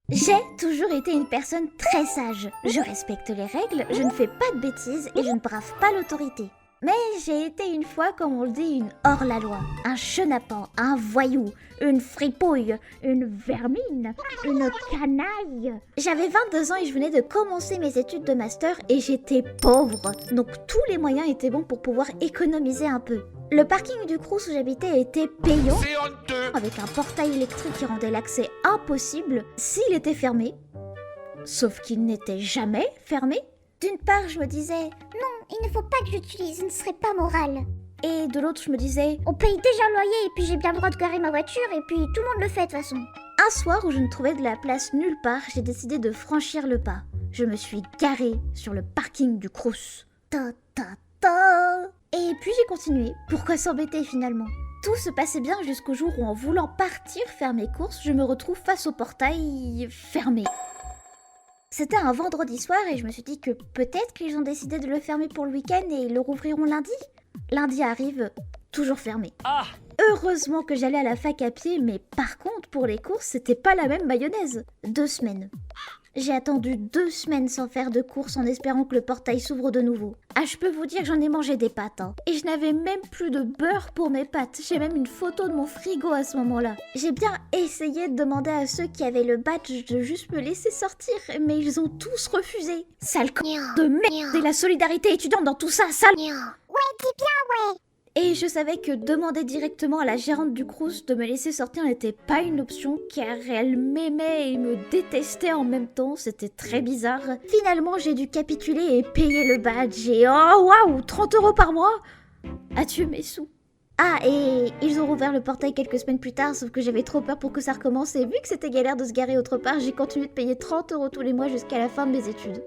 J'ai toujours été une personne très sage. Je respecte les règles, je ne fais pas de bêtises et je ne brave pas l'autorité. Mais j'ai été une fois, comme on le dit, une hors-la-loi, un chenapan, un voyou, une fripouille, une vermine, une canaille. J'avais 22 ans et je venais de commencer mes études de master et j'étais pauvre. Donc tous les moyens étaient bons pour pouvoir économiser un peu. Le parking du Crous où j'habitais était payant, C'est honteux. avec un portail électrique qui rendait l'accès impossible s'il était fermé. Sauf qu'il n'était jamais fermé. D'une part, je me disais, non, il ne faut pas que j'utilise, ce ne serait pas moral. Et de l'autre, je me disais, on paye déjà le loyer et puis j'ai bien le droit de garer ma voiture et puis tout le monde le fait de toute façon. Un soir où je ne trouvais de la place nulle part, j'ai décidé de franchir le pas. Je me suis garée sur le parking du Crous. Ta ta ta. Et puis j'ai continué. Pourquoi s'embêter finalement ? Tout se passait bien jusqu'au jour où, en voulant partir faire mes courses, je me retrouve face au portail fermé. C'était un vendredi soir et je me suis dit que peut-être qu'ils ont décidé de le fermer pour le week-end et ils le rouvriront lundi. Lundi arrive, toujours fermé. Heureusement que j'allais à la fac à pied, mais par contre, pour les courses, c'était pas la même mayonnaise. 2 semaines. J'ai attendu 2 semaines sans faire de courses en espérant que le portail s'ouvre de nouveau. Ah, je peux vous dire que j'en ai mangé des pâtes, hein. Et je n'avais même plus de beurre pour mes pâtes. J'ai même une photo de mon frigo à ce moment-là. J'ai bien essayé de demander à ceux qui avaient le badge de juste me laisser sortir, mais ils ont tous refusé. Sale de merde. Et la solidarité étudiante dans tout ça, sale. Ouais, dis bien, ouais. Et je savais que demander directement à la gérante du Crous de me laisser sortir n'était pas une option, car elle m'aimait et me détestait en même temps, c'était très bizarre. Finalement, j'ai dû capituler et payer le badge, et oh waouh, 30 € par mois. Adieu mes sous. Ah, et ils ont rouvert le portail quelques semaines plus tard, sauf que j'avais trop peur pour que ça recommence, et vu que c'était galère de se garer autre part, j'ai continué de payer 30 € tous les mois jusqu'à la fin de mes études.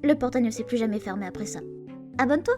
Le portail ne s'est plus jamais fermé après ça. Abonne-toi!